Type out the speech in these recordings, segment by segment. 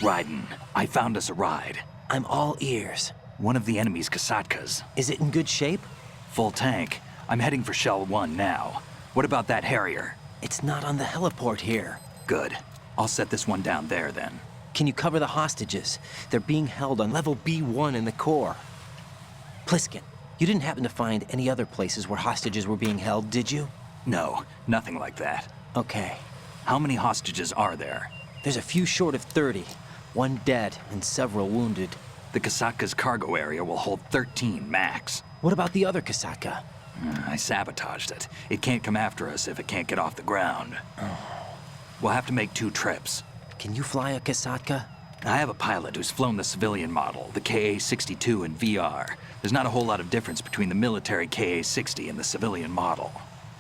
Raiden, I found us a ride. I'm all ears. One of the enemy's Kasatkas. Is it in good shape? Full tank. I'm heading for Shell 1 now. What about that Harrier? It's not on the heliport here. Good. I'll set this one down there then. Can you cover the hostages? They're being held on level B1 in the core. Pliskin, you didn't happen to find any other places where hostages were being held, did you? No, nothing like that. Okay. How many hostages are there? There's a few short of 30. One dead and several wounded. The Kasatka's cargo area will hold 13 max. What about the other Kasatka? I sabotaged it. It can't come after us if it can't get off the ground. We'll have to make 2 trips. Can you fly a Kasatka? I have a pilot who's flown the civilian model, the KA-62 in VR. There's not a whole lot of difference between the military KA-60 and the civilian model.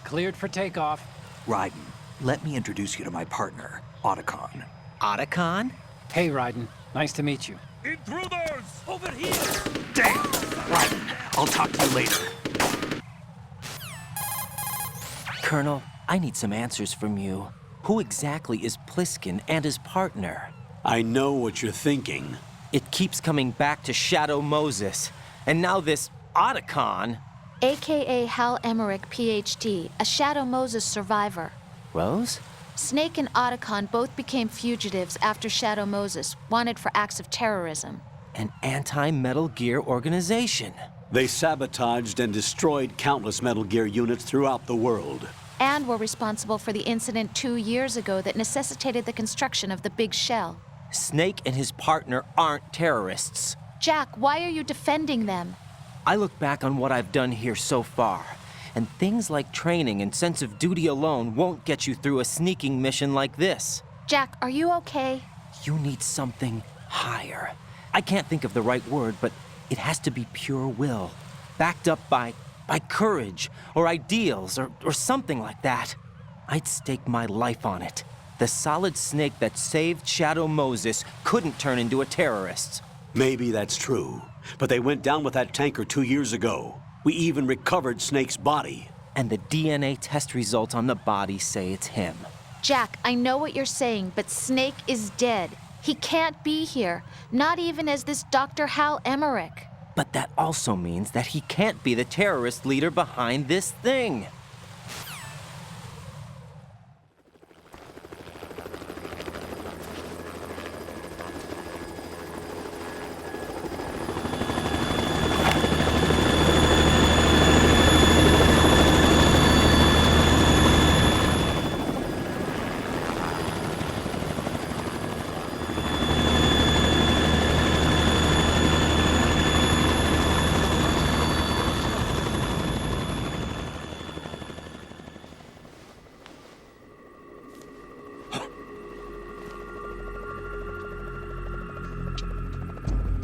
Cleared for takeoff. Raiden, let me introduce you to my partner, Otacon. Otacon? Hey, Raiden. Nice to meet you. Intruders! Over here! Damn! Raiden, I'll talk to you later. Colonel, I need some answers from you. Who exactly is Pliskin and his partner? I know what you're thinking. It keeps coming back to Shadow Moses. And now this Otacon. AKA Hal Emmerich, PhD, a Shadow Moses survivor. Rose? Snake and Otacon both became fugitives after Shadow Moses, wanted for acts of terrorism. An anti-Metal Gear organization. They sabotaged and destroyed countless Metal Gear units throughout the world. And were responsible for the incident 2 years ago that necessitated the construction of the Big Shell. Snake and his partner aren't terrorists. Jack, why are you defending them? I look back on what I've done here so far, and things like training and sense of duty alone won't get you through a sneaking mission like this. Jack, are you okay? You need something higher. I can't think of the right word, but it has to be pure will, backed up by courage, or ideals, or something like that. I'd stake my life on it. The solid snake that saved Shadow Moses couldn't turn into a terrorist. Maybe that's true, but they went down with that tanker 2 years ago. We even recovered Snake's body. And the DNA test results on the body say it's him. Jack, I know what you're saying, but Snake is dead. He can't be here, not even as this Dr. Hal Emmerich. But that also means that he can't be the terrorist leader behind this thing.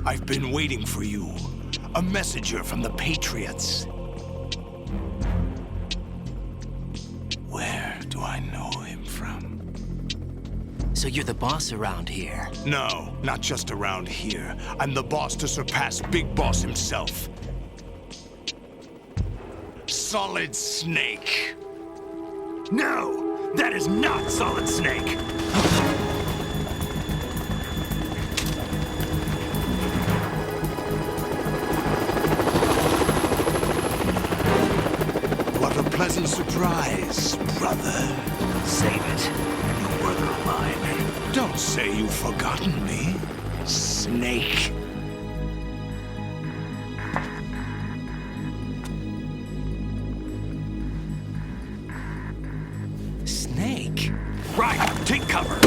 I've been waiting for you. A messenger from the Patriots. Where do I know him from? So you're the boss around here? No, not just around here. I'm the boss to surpass Big Boss himself. Solid Snake. No! That is not Solid Snake! What a pleasant surprise, brother. Save it. You brother of mine. Don't say you've forgotten me, Snake. Snake? Right, take cover!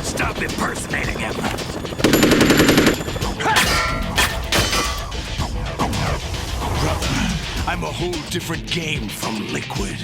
Stop impersonating him! Brother, I'm a whole different game from Liquid.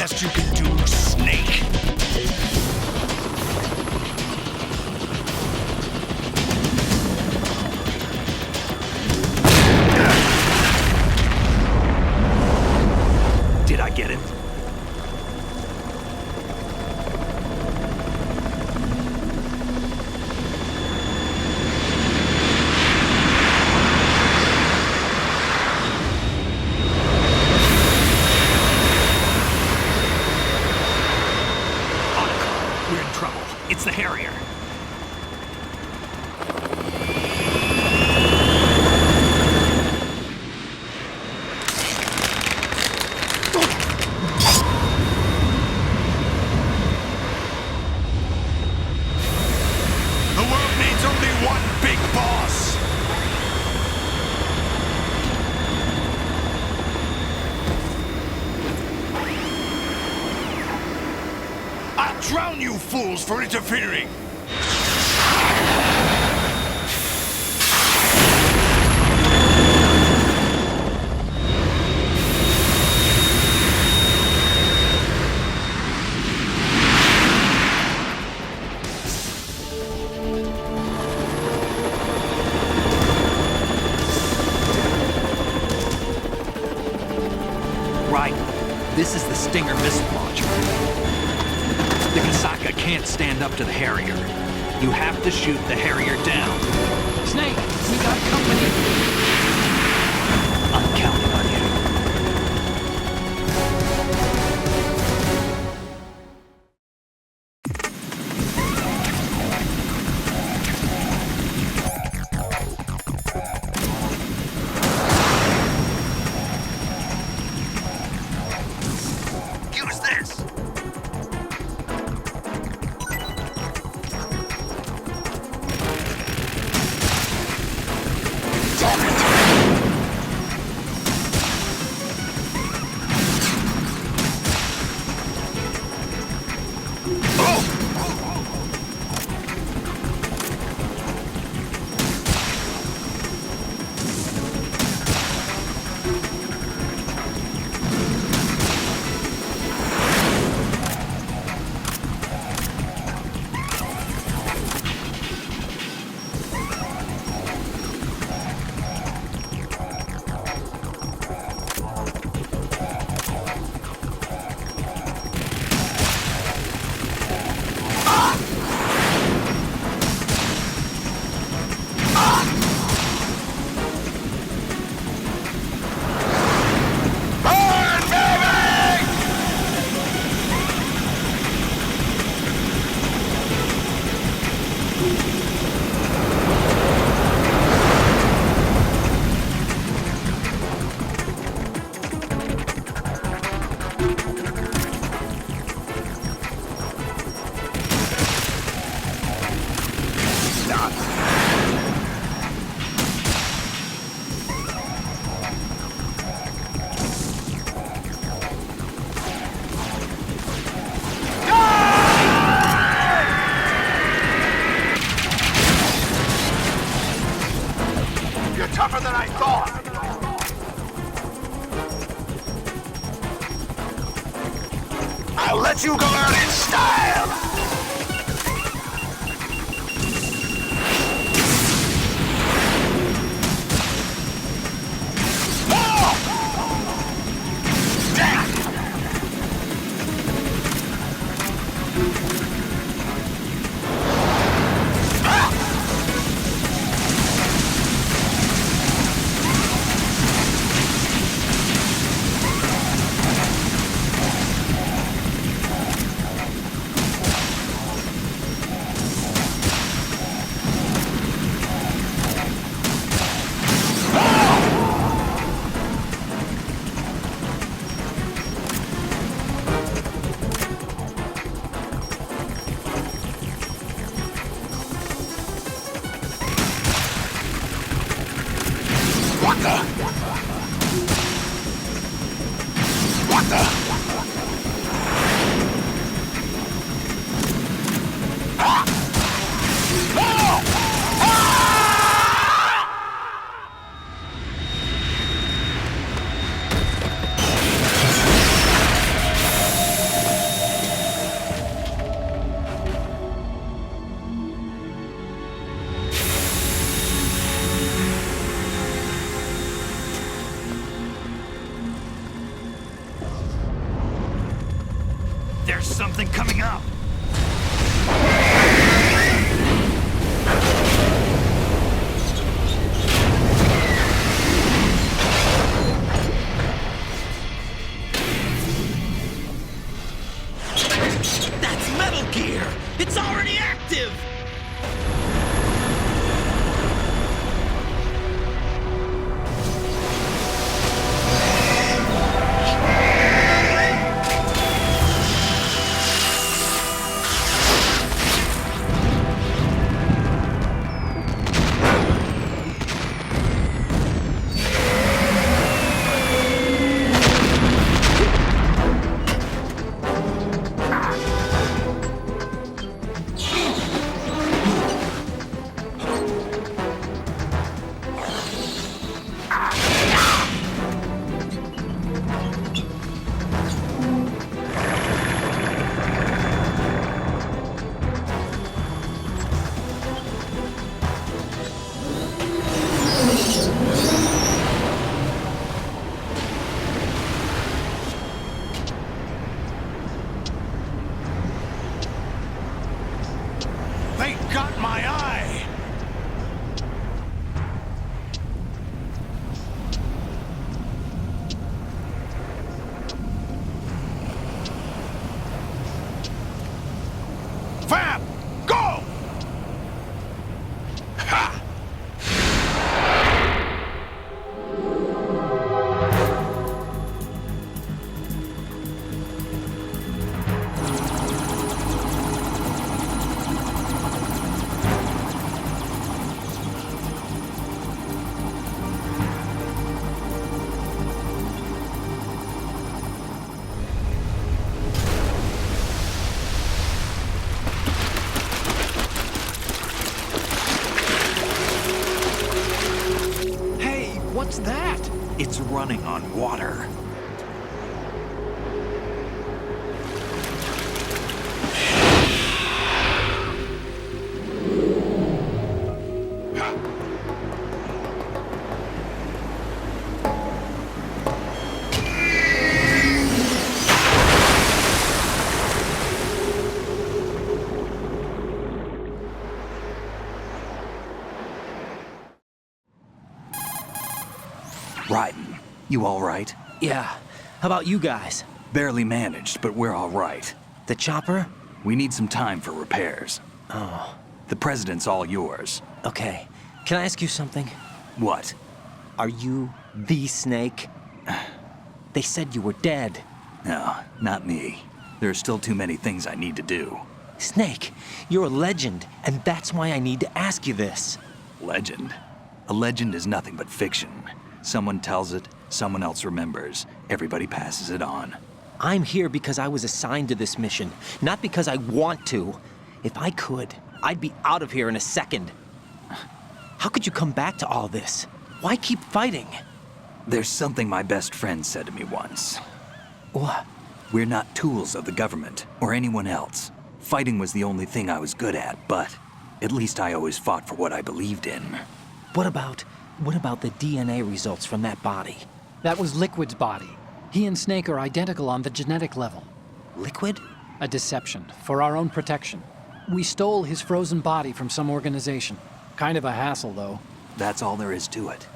best you can do, Snake. Did I get it? We're in trouble. It's the Harrier. The world needs only one big boss. I'll drown you fools for interfering. Right. This is the Stinger missile launcher. The Kasaka can't stand up to the Harrier. You have to shoot the Harrier down. Snake, we got company. I'm counting on you. Use this! Tougher than I thought! I'll let you go out in style! They got my eye! Fab! Go! Ha! Hey, what's that? It's running on water. Raiden, you all right? Yeah. How about you guys? Barely managed, but we're all right. The chopper? We need some time for repairs. Oh, The president's all yours. okay. Can I ask you something? What? Are you the Snake? They said you were dead. No, not me. There are still too many things I need to do. Snake, you're a legend, and that's why I need to ask you this. Legend? A legend is nothing but fiction. Someone tells it, someone else remembers. Everybody passes it on. I'm here because I was assigned to this mission, not because I want to. If I could, I'd be out of here in a second. How could you come back to all this? Why keep fighting? There's something my best friend said to me once. What? We're not tools of the government or anyone else. Fighting was the only thing I was good at, but at least I always fought for what I believed in. What about the DNA results from that body? That was Liquid's body. He and Snake are identical on the genetic level. Liquid? A deception, for our own protection. We stole his frozen body from some organization. Kind of a hassle, though. That's all there is to it.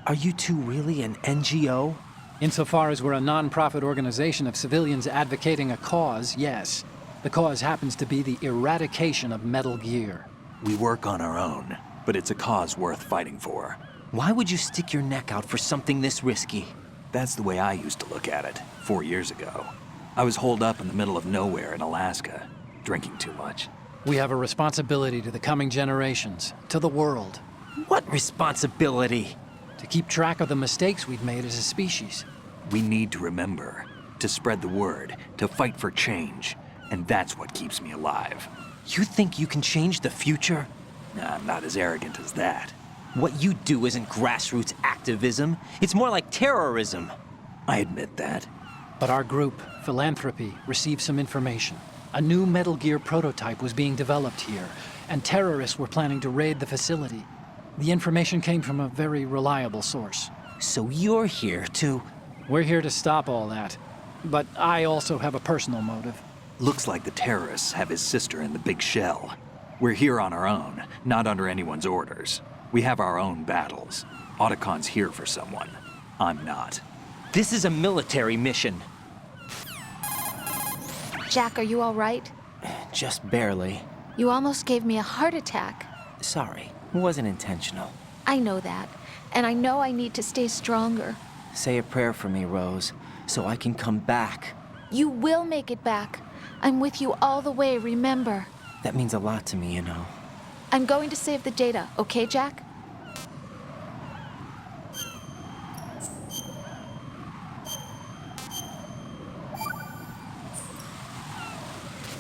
Are you two really an NGO? Insofar as we're a non-profit organization of civilians advocating a cause, yes. The cause happens to be the eradication of Metal Gear. We work on our own, but it's a cause worth fighting for. Why would you stick your neck out for something this risky? That's the way I used to look at it 4 years ago. I was holed up in the middle of nowhere in Alaska, drinking too much. We have a responsibility to the coming generations, to the world, What responsibility? to keep track of the mistakes we've made as a species. We need to remember, to spread the word, to fight for change, and that's what keeps me alive. You think you can change the future? I'm not as arrogant as that. What you do isn't grassroots activism. It's more like terrorism. I admit that. But our group, Philanthropy, received some information. A new Metal Gear prototype was being developed here, and terrorists were planning to raid the facility. The information came from a very reliable source. So you're here to... We're here to stop all that. But I also have a personal motive. Looks like the terrorists have his sister in the big shell. We're here on our own, not under anyone's orders. We have our own battles. Otacon's here for someone. I'm not. This is a military mission. Jack, are you all right? Just barely. You almost gave me a heart attack. Sorry, it wasn't intentional. I know that, and I know I need to stay stronger. Say a prayer for me, Rose, so I can come back. You will make it back. I'm with you all the way, remember. That means a lot to me, you know. I'm going to save the data, okay, Jack?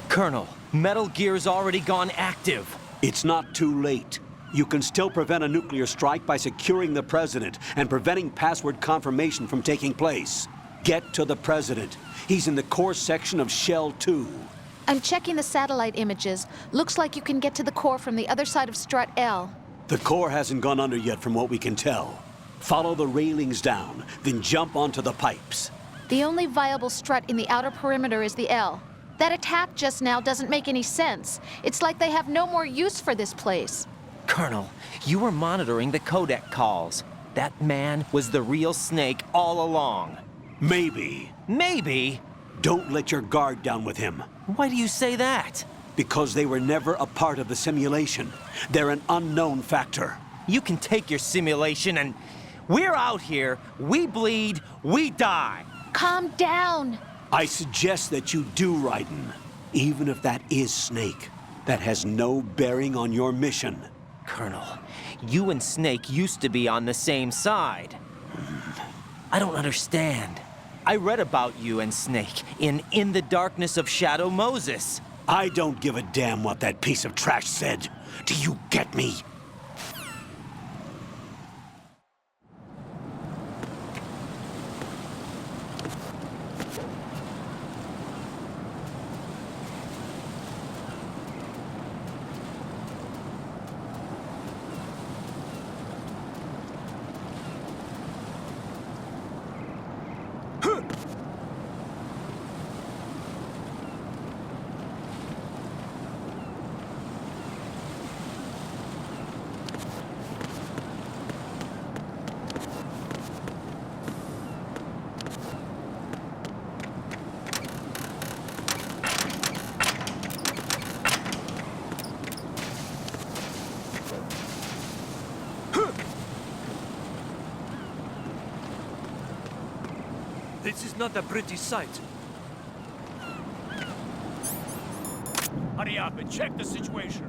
Colonel, Metal Gear's already gone active. It's not too late. You can still prevent a nuclear strike by securing the president and preventing password confirmation from taking place. Get to the president. He's in the core section of Shell 2. I'm checking the satellite images. Looks like you can get to the core from the other side of Strut L. The core hasn't gone under yet from what we can tell. Follow the railings down, then jump onto the pipes. The only viable strut in the outer perimeter is the L. That attack just now doesn't make any sense. It's like they have no more use for this place. Colonel, you were monitoring the codec calls. That man was the real Snake all along. Maybe. Maybe? Don't let your guard down with him. Why do you say that? Because they were never a part of the simulation. They're an unknown factor. You can take your simulation and... We're out here, we bleed, we die. Calm down. I suggest that you do, Raiden. Even if that is Snake, that has no bearing on your mission. Colonel, you and Snake used to be on the same side. I don't understand. I read about you and Snake in the Darkness of Shadow Moses. I don't give a damn what that piece of trash said. Do you get me? This is not a pretty sight. Hurry up and check the situation.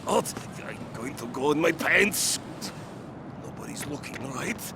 What? I'm going to go in my pants. Nobody's looking, right?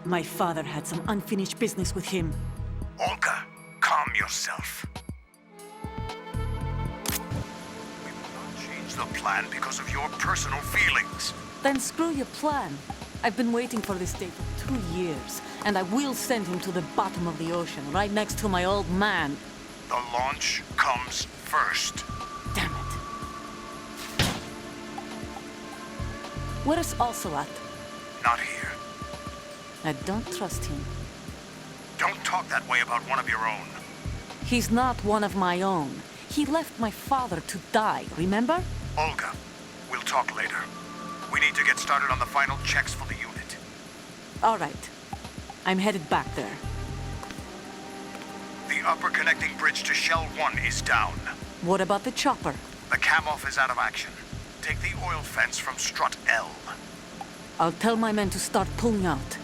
My father had some unfinished business with him. Olga, calm yourself. We will not change the plan because of your personal feelings. Then screw your plan. I've been waiting for this day for 2 years, and I will send him to the bottom of the ocean, right next to my old man. The launch comes first. Damn it. Where's Ocelot? Not here. I don't trust him. Don't talk that way about one of your own. He's not one of my own. He left my father to die, remember? Olga, we'll talk later. We need to get started on the final checks for the unit. All right. I'm headed back there. The upper connecting bridge to Shell 1 is down. What about the chopper? The cam-off is out of action. Take the oil fence from strut L. I'll tell my men to start pulling out.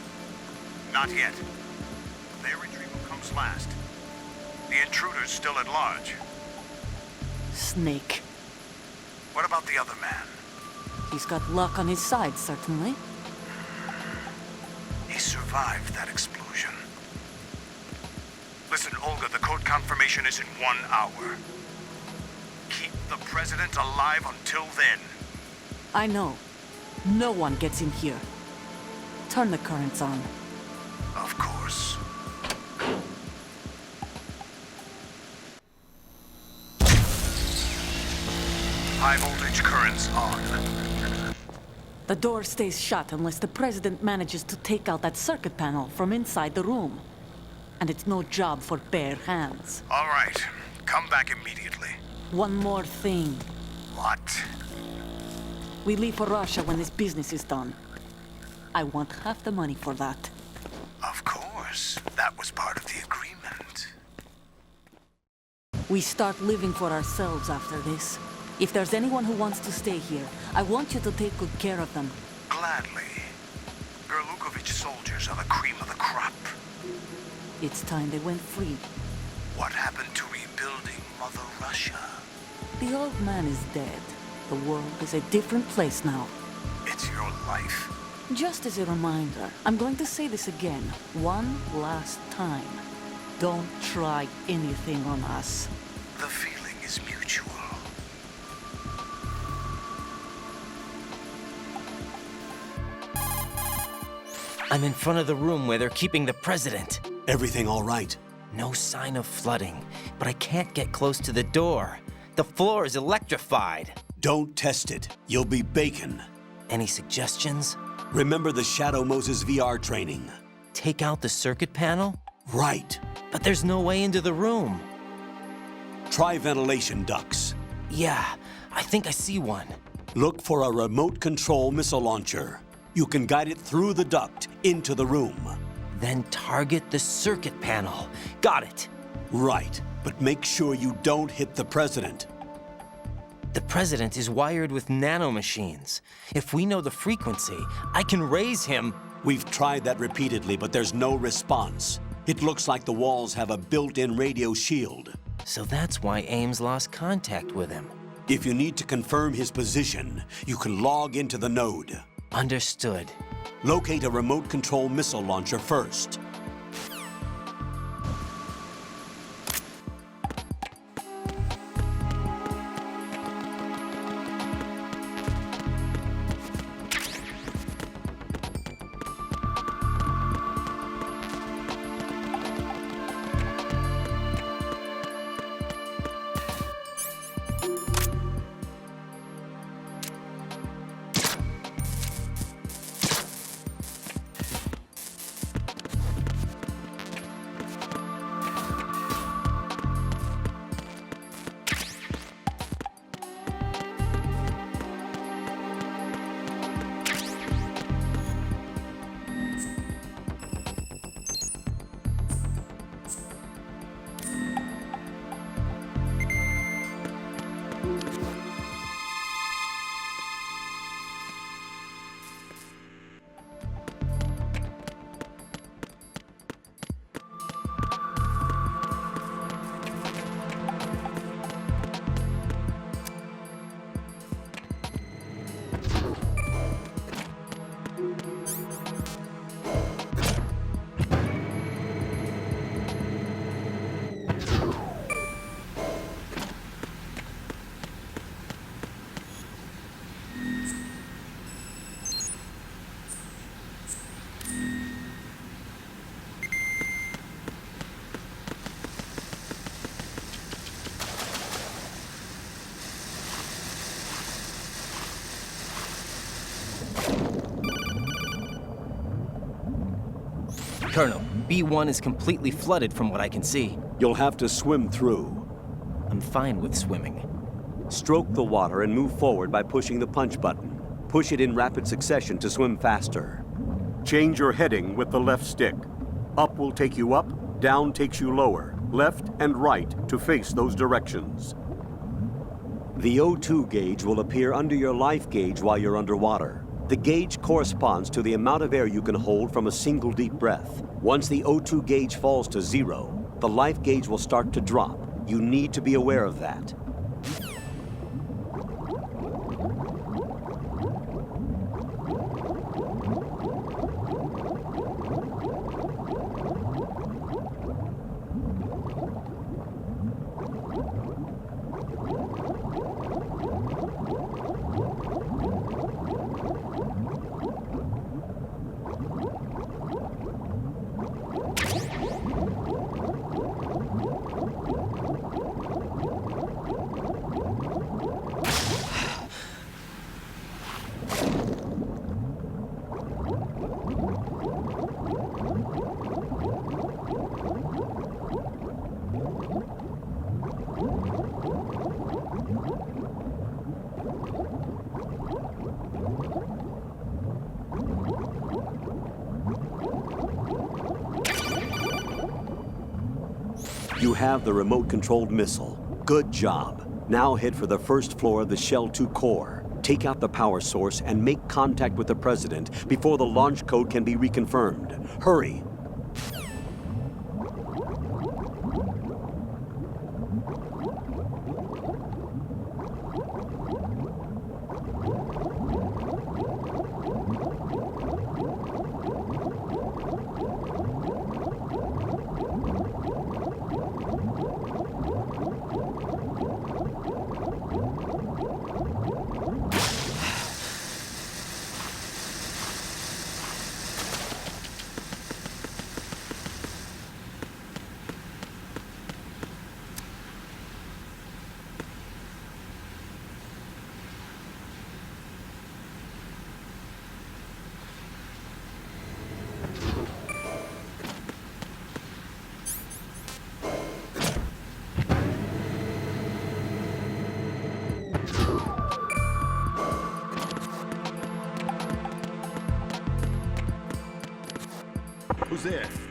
Not yet. Their retrieval comes last. The intruder's still at large. Snake. What about the other man? He's got luck on his side, certainly. He survived that explosion. Listen, Olga, the code confirmation is in 1 hour. Keep the president alive until then. I know. No one gets in here. Turn the currents on. Of course. High voltage currents on. The door stays shut unless the president manages to take out that circuit panel from inside the room. And it's no job for bare hands. All right. Come back immediately. One more thing. What? We leave for Russia when this business is done. I want half the money for that. Of course. That was part of the agreement. We start living for ourselves after this. If there's anyone who wants to stay here, I want you to take good care of them. Gladly. Gerlukovich soldiers are the cream of the crop. It's time they went free. What happened to rebuilding Mother Russia? The old man is dead. The world is a different place now. It's your life. Just as a reminder, I'm going to say this again, one last time. Don't try anything on us. The feeling is mutual. I'm in front of the room where they're keeping the president. Everything all right? No sign of flooding, but I can't get close to the door. The floor is electrified. Don't test it. You'll be bacon. Any suggestions? Remember the Shadow Moses VR training. Take out the circuit panel? Right. But there's no way into the room. Try ventilation ducts. Yeah, I think I see one. Look for a remote control missile launcher. You can guide it through the duct into the room. Then target the circuit panel. Got it. Right, but make sure you don't hit the president. The president is wired with nanomachines. If we know the frequency, I can raise him. We've tried that repeatedly, but there's no response. It looks like the walls have a built-in radio shield. So that's why Ames lost contact with him. If you need to confirm his position, you can log into the node. Understood. Locate a remote control missile launcher first. Colonel, B1 is completely flooded from what I can see. You'll have to swim through. I'm fine with swimming. Stroke the water and move forward by pushing the punch button. Push it in rapid succession to swim faster. Change your heading with the left stick. Up will take you up, down takes you lower, left and right to face those directions. The O2 gauge will appear under your life gauge while you're underwater. The gauge corresponds to the amount of air you can hold from a single deep breath. Once the O2 gauge falls to 0, the life gauge will start to drop. You need to be aware of that. You have the remote-controlled missile. Good job. Now head for the first floor of the Shell 2 core. Take out the power source and make contact with the President before the launch code can be reconfirmed. Hurry! Who's there?